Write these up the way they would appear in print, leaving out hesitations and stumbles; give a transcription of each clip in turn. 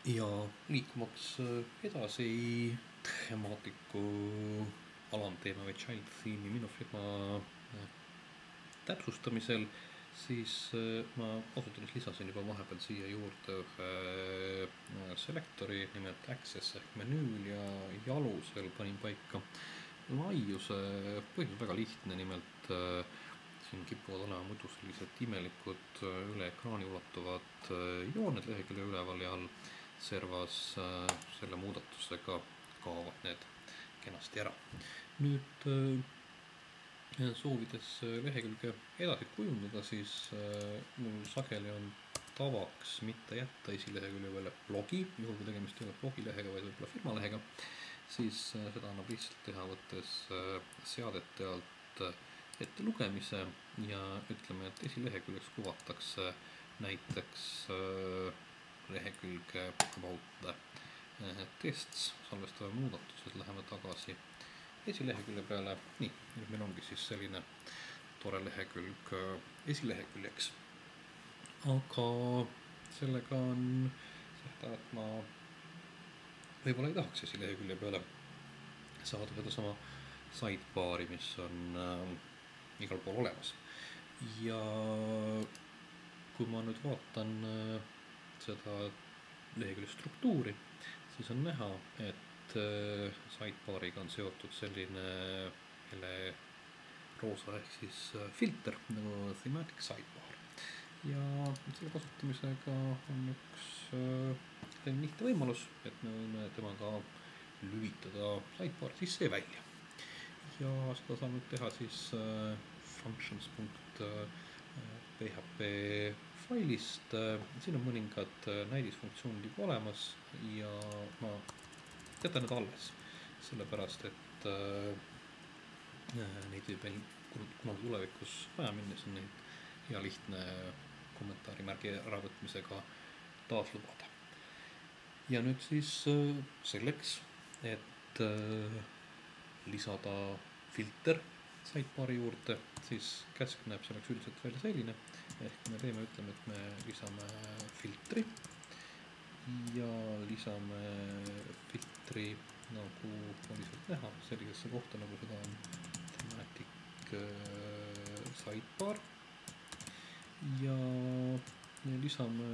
Ja liikumaks edasi temaatiku alamteema või child theme'i minu firma täpsustamisel, siis ma ausalt öeldes lisasin juba vahepeal siia juurde ühe selektori, nimelt access ehk menüül, ja jalusel panin paika laiuse. Põhjus on väga lihtne, nimelt siin kipuvad olema muidu sellised imelikud üle ekraani ulatuvad jooned lehekülje üleval ja all servas. Selle muudatusega kaovad need kenasti ära. Nüüd soovides lehekülge edasi kujundada, siis mul sageli on tavaks mitte jätta esilehekülje peale blogi, juhul kui tegemist ei ole blogilehega, vaid võib-olla firmalehega, siis seda annab lihtsalt teha, võttes seadete alt ette lugemise ja ütleme, et esileheküljeks kuvatakse näiteks lehekülge about tests, salvestame muudatused, läheme tagasi esilehekülje peale. Nii, nüüd meil ongi siis selline tore lehekülg esileheküljeks. Aga sellega on seda, et ma võib-olla ei tahaks esilehekülje peale saada sedasama sidebar'i, mis on igal pool olemas. Ja kui ma nüüd vaatan seda lehekülje struktuuri, siis on näha, et sidebar'iga on seotud selline roosa ehk siis filter nagu thematic sidebar. Ja selle kasutamisega on üks lihtne võimalus, et me võime temaga lülitada sidebar'i sisse ja välja. Ja seda saame teha siis functions.php failist. Siin on mõningad näidisfunktsioonid juba olemas ja ma jätan need alles, sellepärast et neid võib veel kunagi tulevikus vaja minna, siis on neid hea lihtne kommentaarimärgi äravõtmisega taaslubada. Ja nüüd siis selleks, et lisada filter sidebar'i juurde, siis käsk näeb selleks üldiselt välja selline, ehk me teeme, ütleme, et me lisame filtri ja lisame filtri, nagu oli sealt näha, sellisesse kohta, nagu seda on thematic sidebar, ja lisame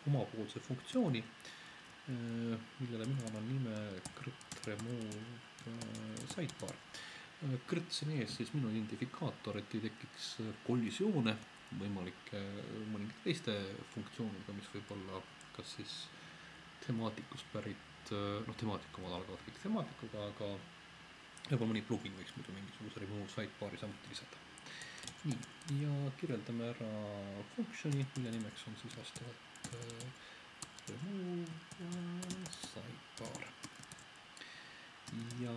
omapoolse funktsiooni, millele mina annan nime remove sidebar. Krõts on ees siis minu identifikaator, et ei tekiks kollisioone võimalike mõningate teiste funktsioonidega, mis võib olla kas siis temaatikust pärit, temaatika omad algavad kõik temaatikuga, aga võib-olla mõni plugin võiks muidu mingisuguse remove sidebar'i samuti lisada. Nii, ja kirjeldame ära function'i, mille nimeks on siis vastavalt remove sidebar. Ja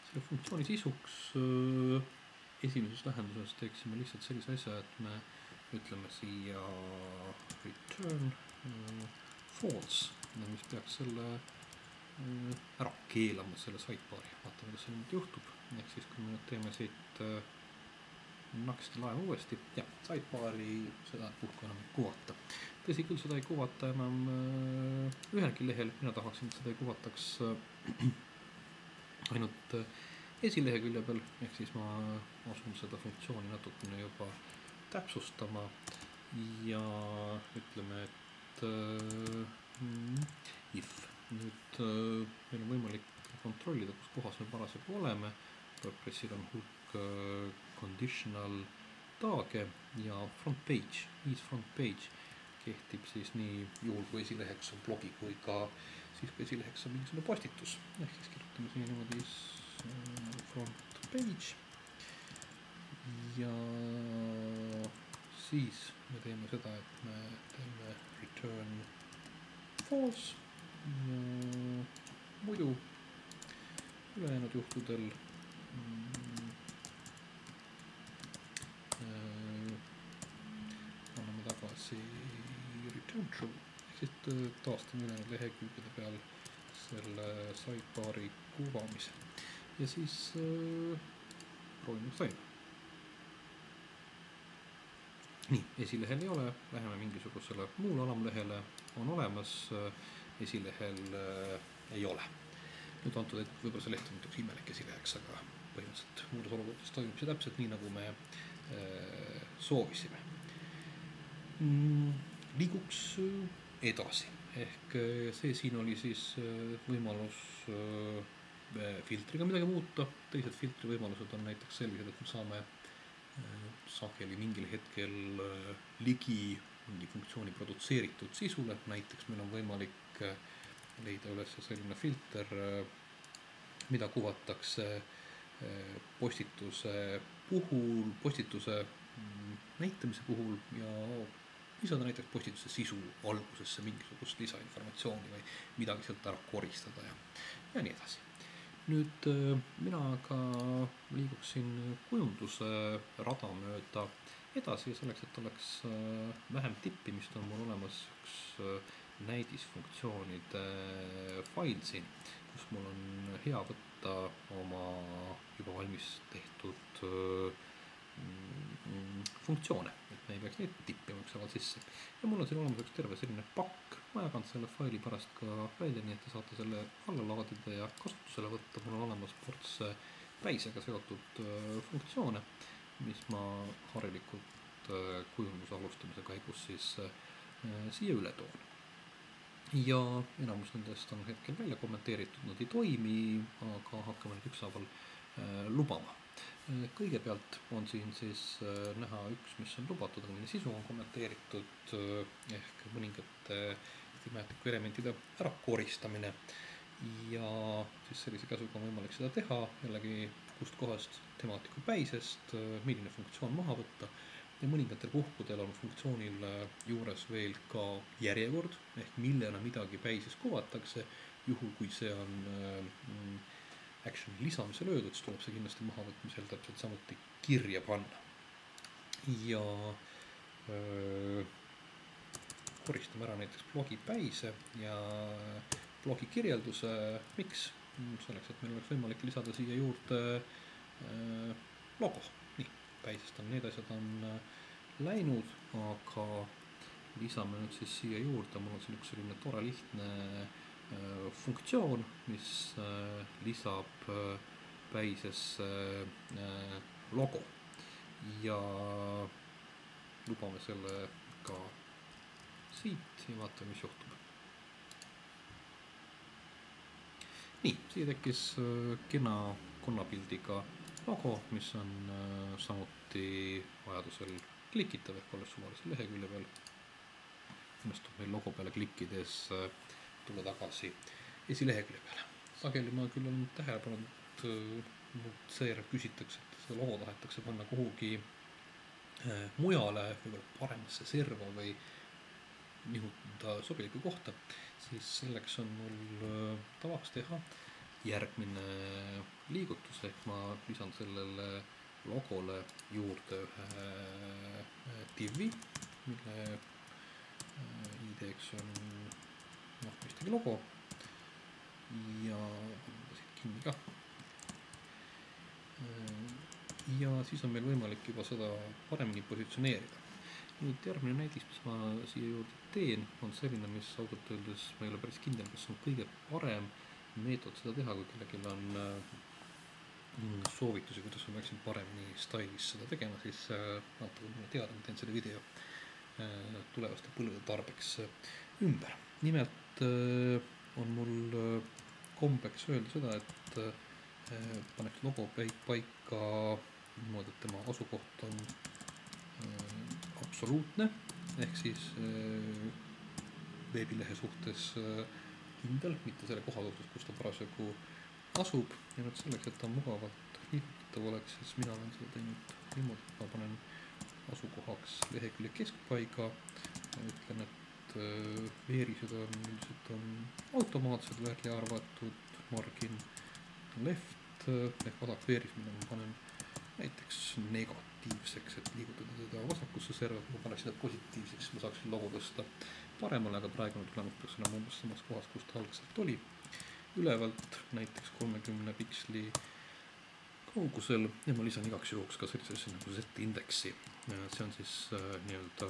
selle funktsiooni sisuks esimeses lähenduses teeksime lihtsalt sellise asja, et me ütleme siia return false, mis peaks selle ära keelama, selle sidebar'i. Vaatame, kas see nüüd juhtub. Ehk siis, kui me nüüd teeme siit naksti laeva uuesti, ja sidebar'i seda puhku enam ei kuvata. Tõsi küll, seda ei kuvata enam ühelgi lehel, mina tahaksin, et seda ei kuvataks ainult esilehekülje peal, ehk siis ma asun seda funktsiooni natukene juba täpsustama ja ütleme, et if nüüd meil on võimalik kontrollida, kus kohas me parasjagu oleme. WordPressil on hulk conditional tag'e ja front page, is front page kehtib siis nii juhul, kui esileheks on blogi, kui ka siis, kui esileheks on mingisugune postitus. Ehk siis kirjutame siia niimoodi front page ja siis me teeme seda, et me teeme return false ja muidu ülejäänud juhtudel anname tagasi return true, ehk siis taastame ülejäänud lehekülgede peal selle sidebar'i kuvamise ja siis proovime saime. nii, esilehel ei ole, läheme mingisugusele muule alamlehele, on olemas, esilehel ei ole. Nüüd antud, et võib-olla see leht on üks imelik esileheks, aga põhimõtteliselt muudes olukordades toimub see täpselt nii, nagu me soovisime. Liiguks edasi, ehk see siin oli siis võimalus filtriga midagi muuta. Teised filtri võimalused on näiteks sellised, et me saame sageli mingil hetkel ligi mingi funktsiooni produtseeritud sisule. Näiteks meil on võimalik leida üles selline filter, mida kuvatakse postituse puhul, postituse näitamise puhul ja lisada näiteks postituse sisu algusesse mingisugust lisainformatsiooni või midagi sealt ära koristada ja nii edasi. Nüüd mina aga liiguksin kujunduse rada mööda edasi ja selleks, et oleks vähem tippimist, on mul olemas üks näidisfunktsioonide fail siin, kus mul on hea võtta oma juba valmis tehtud funktsioone, et me ei peaks neid tippima ükshaaval sisse. Ja mul on siin olemas üks terve selline pakk, ma jagan selle faili pärast ka välja, nii et te saate selle alla laadida ja kasutusele võtta. Mul on olemas ports päisega seotud funktsioone, mis ma harilikult kujunduse alustamise käigus siis siia üle toon. Ja enamus nendest on hetkel välja kommenteeritud, nad ei toimi, aga hakkame nüüd ükshaaval lubama. Kõigepealt on siin siis näha üks, mis on lubatud, aga mille sisu on kommenteeritud ehk mõningate temaatiku elementide ära koristamine. Ja siis sellise käsuga on võimalik seda teha jällegi kust kohast temaatiku päisest, milline funktsioon maha võtta. Ja mõningatel puhkudel on funktsioonil juures veel ka järjekord ehk millena midagi päises kuvatakse. Juhul kui see on actioni lisamise löödud, siis tuleb see kindlasti mahavõtmisel täpselt samuti kirja panna. Ja koristame ära näiteks blogi päise ja blogi kirjelduse. Miks? Selleks, et meil oleks võimalik lisada siia juurde logo. Nii, päisest on need asjad on läinud, aga lisame nüüd siis siia juurde. Mul on siin üks selline tore lihtne funktsioon, mis lisab päisesse logo ja lubame selle ka siit ja vaatame, mis juhtub. Nii, siia tekkis kena konnapildiga logo, mis on samuti vajadusel klikitav ehk olles suvalisel lehekülje peal. Õnnestub meil logo peale klikkides tulla tagasi esilehekülje peale. Sageli ma küll olen tähele pannud, et seejärel küsitakse, et seda logo tahetakse panna kuhugi mujale, võib-olla paremasse serva või nihutada sobiliku kohta, siis selleks on mul tavaks teha järgmine liigutus, ehk ma lisan sellele logole juurde ühe divi, mille ID-ks on mõistagi logo ja siit kinni ka. Ja siis on meil võimalik juba seda paremini positsioneerida. Nüüd järgmine näidis, mis ma siia juurde teen, on selline, mis ausalt öeldes ma ei ole päris kindel, kas on kõige parem meetod seda teha, kui kellelgi on soovitusi, kuidas ma peaksin paremini stylis seda tegema, siis vaata, kui mulle teada, ma teen selle video tulevaste põllude tarbeks ümber. Nimelt on mul kombeks öelda seda, et paneks logo paika niimoodi, et tema asukoht on absoluutne ehk siis veebilehe suhtes kindel, mitte selle koha suhtes, kus ta parasjagu asub. Ja nüüd selleks, et ta mugavalt liigutav oleks, siis mina olen seda teinud niimoodi, et ma panen asukohaks lehekülje keskpaiga. Ütlen, et veerised on üldiselt automaatsed välja arvatud, margin left ehk vasak veerismine ma panen näiteks negatiivseks, et liigutada teda vasakusse serva. Kui ma paneks seda positiivseks, ma saaksin logo tõsta paremale, aga praegune tulemus peaks olema umbes samas kohas, kus ta algselt oli. Ülevalt näiteks 30 piksli kaugusel ja ma lisan igaks juhuks ka sellisesse nagu Z-indeksi see on siis nii-öelda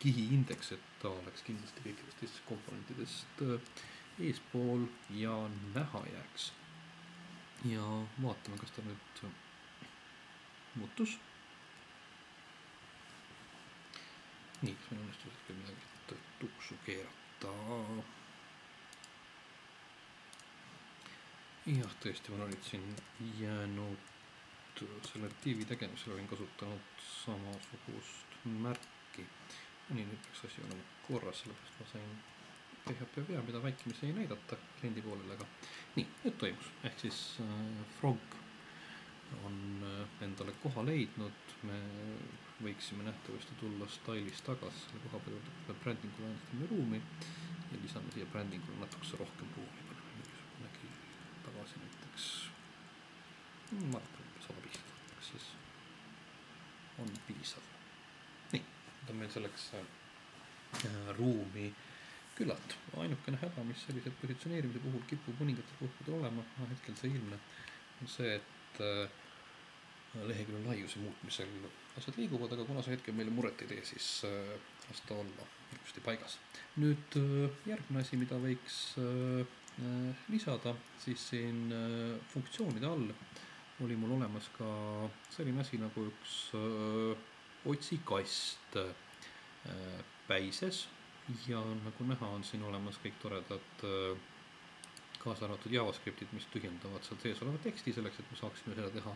kihiindeks, et ta oleks kindlasti kõikidest teistest komponentidest eespool ja näha jääks. Ja vaatame, kas ta nüüd muutus. Nii, kas meil õnnestus ikka midagi tuksu keerata. Jah, tõesti, ma olin siin jäänud selle tiivi tegemisel, olin kasutanud samasugust märki. Nii, nüüd peaks asi olema korras, sellepärast ma sain PHP vea, mida vaikimisi ei näidata kliendi poolele, aga nii, nüüd toimus. Ehk siis Frog on endale koha leidnud, me võiksime nähtavasti tulla style'is tagasi selle koha peal, et brändingule andame ruumi ja lisame siia brändingule natukese rohkem ruumi. Mingisugune tagasi näiteks, ma arvan, 100 pihta, kas siis on piisav. Nii, nüüd on meil selleks ruumi küllalt. Ainukene häda, mis sellised positsioneerimise puhul kipub mõningatel puhkudel olema, hetkel see ilmne, on see, et lehekülje laiuse muutmisel asjad liiguvad, aga kuna see hetkel meile muret ei tee, siis las ta olla ilusti paigas. Nüüd järgmine asi, mida võiks lisada, siis siin funktsioonide all oli mul olemas ka selline asi nagu üks otsikast päises ja nagu näha, on siin olemas kõik toredad kaasa arvatud JavaScriptid, mis tühjendavad seal sees oleva teksti selleks, et me saaksime seda teha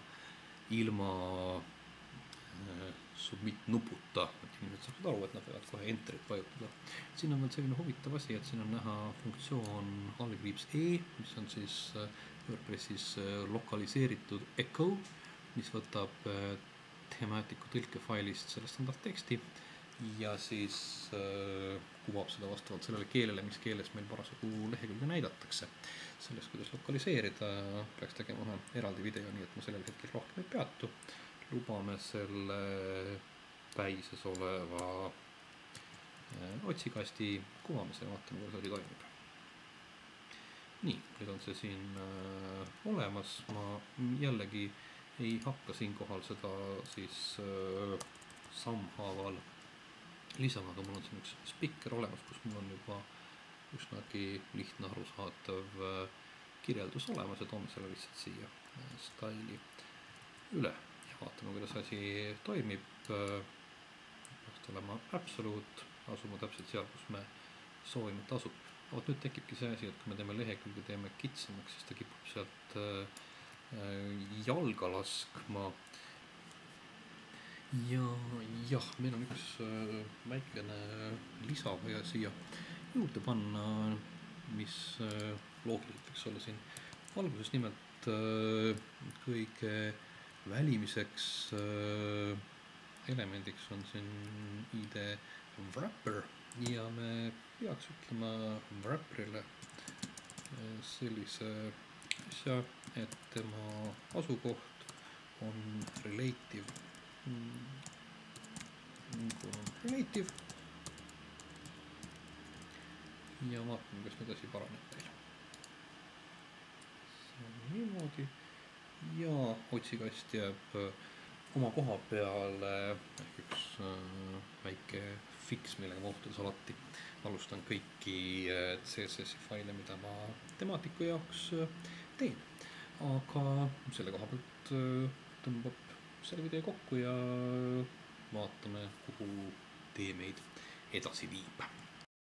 ilma submit nuputa, et inimesed saavad aru, et nad võivad kohe enterit vajutada. Siin on veel selline huvitav asi, et siin on näha funktsioon _e, mis on siis WordPressis lokaliseeritud echo, mis võtab Thematiku tõlkefailist selle standardteksti ja siis kuvab seda vastavalt sellele keelele, mis keeles meil parasjagu lehekülge näidatakse. Sellest, kuidas lokaliseerida, peaks tegema ühe eraldi video, nii et ma sellel hetkel rohkem ei peatu. Lubame selle päises oleva otsikasti kuvamise ja vaatame, kuidas asi toimib. Nii, nüüd on see siin olemas. Ma jällegi ei hakka siinkohal seda siis sammhaaval lisama, aga mul on siin üks spikker olemas, kus mul on juba üsnagi lihtne arusaadav kirjeldus olemas ja toome selle lihtsalt siia style'i üle ja vaatame, kuidas asi toimib. Peaks olema absolute, asume täpselt seal, kus me soovime, et asub. Oot, nüüd tekibki see asi, et kui me teeme lehekülge, teeme kitsamaks, siis ta kipub sealt jalga laskma. Ja jah, meil on üks väikene lisa vaja siia juurde panna, mis loogiliselt võiks olla siin valguses. Nimelt kõige välimiseks elemendiks on siin ID wrapper ja me peaks ütlema wrapperile sellise asja, et tema asukoht on relative. Relative ja vaatame, kas nüüd asi paraneb teil. See on niimoodi ja otsikast jääb oma koha peale ehk üks väike fix, millega ma õhtudes alati alustan kõiki CSS-i faile, mida ma temaatiku jaoks teen. Aga selle koha pealt tõmbab selle video kokku ja vaatame, kuhu tee meid edasi viib.